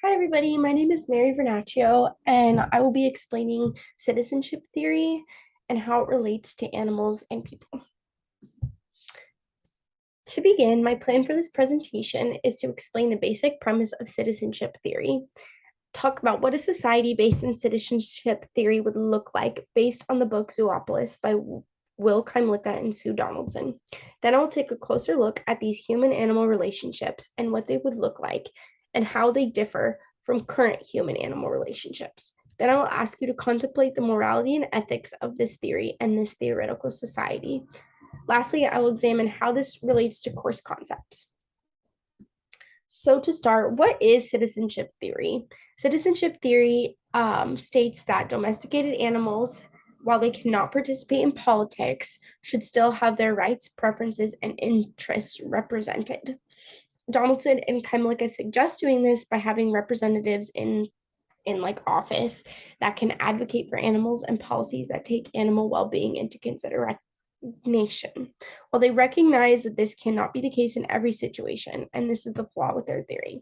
Hi, everybody. My name is Mary Vernaccio, and I will be explaining citizenship theory and how it relates to animals and people. To begin, my plan for this presentation is to explain the basic premise of citizenship theory, talk about what a society based in citizenship theory would look like based on the book Zoopolis by Will Keimlicka and Sue Donaldson. Then I'll take a closer look at these human-animal relationships and what they would look like and how they differ from current human-animal relationships. Then I will ask you to contemplate the morality and ethics of this theory and this theoretical society. Lastly, I will examine how this relates to course concepts. So to start, what is citizenship theory? Citizenship theory states that domesticated animals, while they cannot participate in politics, should still have their rights, preferences, and interests represented. Donaldson and Keimlicka suggest doing this by having representatives in like office that can advocate for animals and policies that take animal well-being into consideration. While they recognize that this cannot be the case in every situation, and this is the flaw with their theory.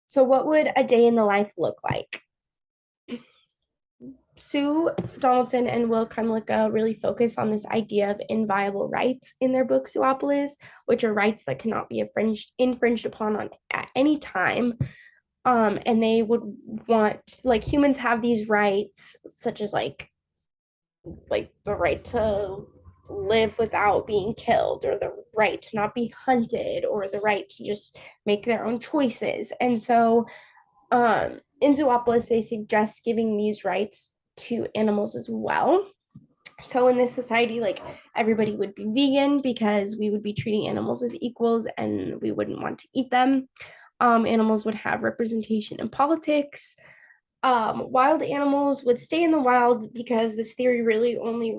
So, what would a day in the life look like? Sue Donaldson and Will Keimlicka really focus on this idea of inviolable rights in their book Zoopolis, which are rights that cannot be infringed upon at any time. And they would want, like, humans have these rights, such as like the right to live without being killed, or the right to not be hunted, or the right to just make their own choices. And so in Zoopolis, they suggest giving these rights to animals as well. So in this society, like, everybody would be vegan because we would be treating animals as equals and we wouldn't want to eat them. Animals would have representation in politics. Wild animals would stay in the wild because this theory really only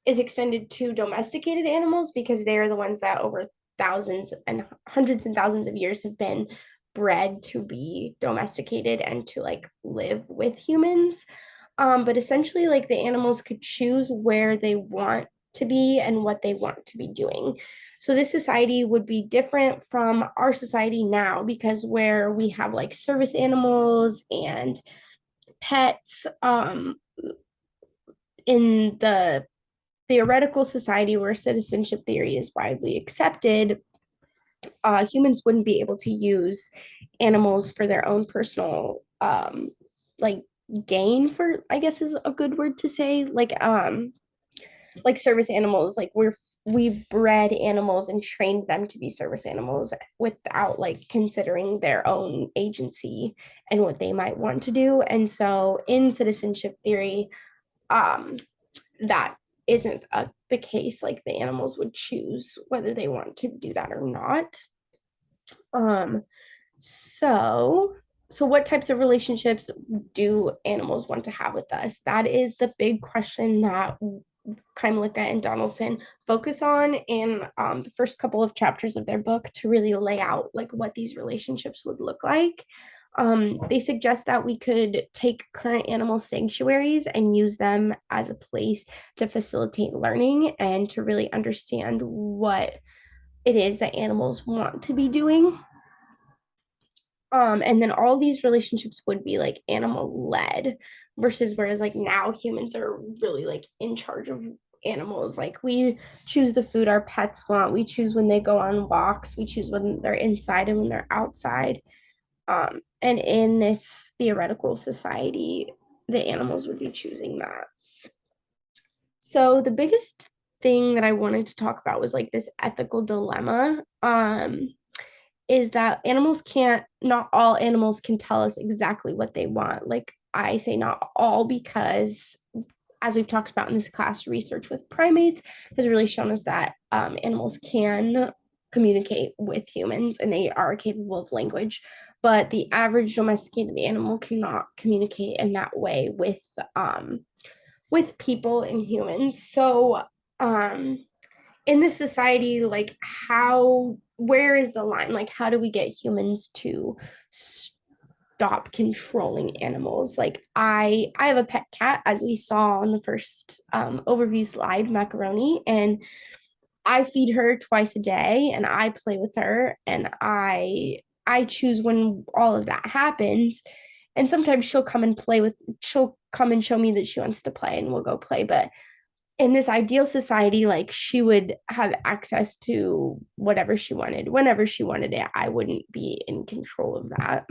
is extended to domesticated animals, because they are the ones that over thousands and hundreds and thousands of years have been bred to be domesticated and to like live with humans. But essentially, like, the animals could choose where they want to be and what they want to be doing. So this society would be different from our society now, because where we have like service animals and pets, in the theoretical society where citizenship theory is widely accepted, humans wouldn't be able to use animals for their own personal like gain, for I guess is a good word to say, like service animals, like we've bred animals and trained them to be service animals without like considering their own agency and what they might want to do. And so in citizenship theory, um that isn't the case. Like, the animals would choose whether they want to do that or not. um so so what types of relationships do animals want to have with us? That is the big question that Keimlicka and Donaldson focus on in the first couple of chapters of their book, to really lay out like what these relationships would look like. They suggest that we could take current animal sanctuaries and use them as a place to facilitate learning and to really understand what it is that animals want to be doing. And then all these relationships would be like animal led, versus whereas like now humans are really like in charge of animals. Like, we choose the food our pets want, we choose when they go on walks, we choose when they're inside and when they're outside. And in this theoretical society, the animals would be choosing that. So the biggest thing that I wanted to talk about was like this ethical dilemma. Is that not all animals can tell us exactly what they want. Like, I say not all because, as we've talked about in this class, research with primates has really shown us that animals can communicate with humans and they are capable of language, but the average domesticated animal cannot communicate in that way with people and humans. So in this society, like, where is the line? Like, how do we get humans to stop controlling animals? Like, I have a pet cat, as we saw on the first overview slide, Macaroni, and I feed her twice a day and I play with her and I I choose when all of that happens. And sometimes she'll come and show me that she wants to play and we'll go play. But in this ideal society, like she would have access to whatever she wanted, whenever she wanted it. I wouldn't be in control of that.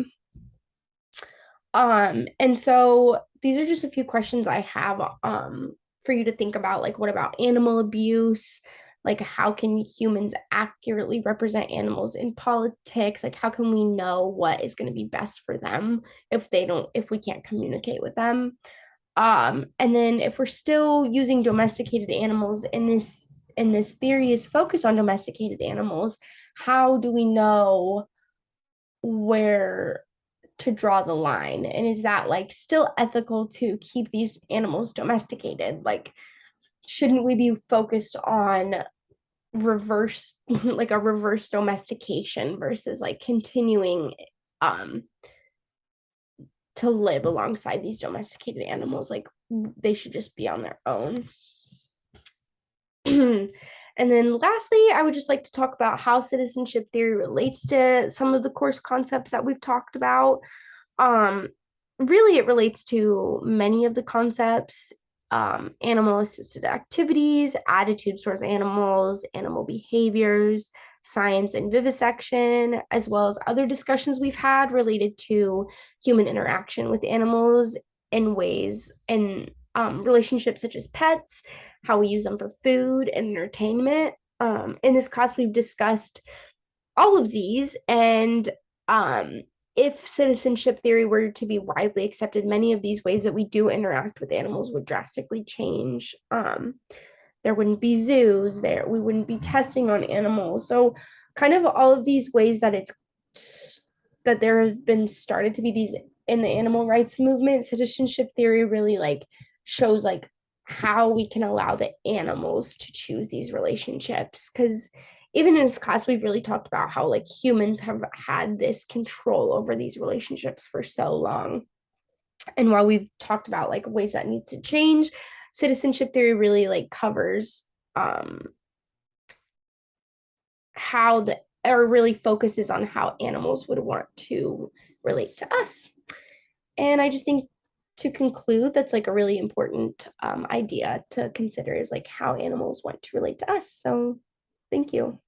And so these are just a few questions I have for you to think about. Like, what about animal abuse? Like, how can humans accurately represent animals in politics? Like, how can we know what is going to be best for them if we can't communicate with them? And then if we're still using domesticated animals in this theory is focused on domesticated animals, how do we know where to draw the line? And is that like still ethical to keep these animals domesticated? Like, shouldn't we be focused on reverse, like a reverse domestication versus like continuing um to live alongside these domesticated animals? Like, they should just be on their own. And then lastly, I would just like to talk about how citizenship theory relates to some of the course concepts that we've talked about. Um, Really, it relates to many of the concepts, animal assisted activities, attitudes towards animals, animal behaviors, science and vivisection, as well as other discussions we've had related to human interaction with animals in ways and relationships such as pets, how we use them for food and entertainment. In this class, we've discussed all of these, and um, if citizenship theory were to be widely accepted, many of these ways that we do interact with animals would drastically change. There wouldn't be zoos there, we wouldn't be testing on animals. So kind of all of these ways that that there have been started to be these in the animal rights movement, citizenship theory really like shows like how we can allow the animals to choose these relationships. Because even in this class, we've really talked about how like humans have had this control over these relationships for so long. And while we've talked about like ways that needs to change, citizenship theory really like covers how the or really focuses on how animals would want to relate to us. And I just think to conclude, that's like a really important idea to consider is like how animals want to relate to us. So thank you.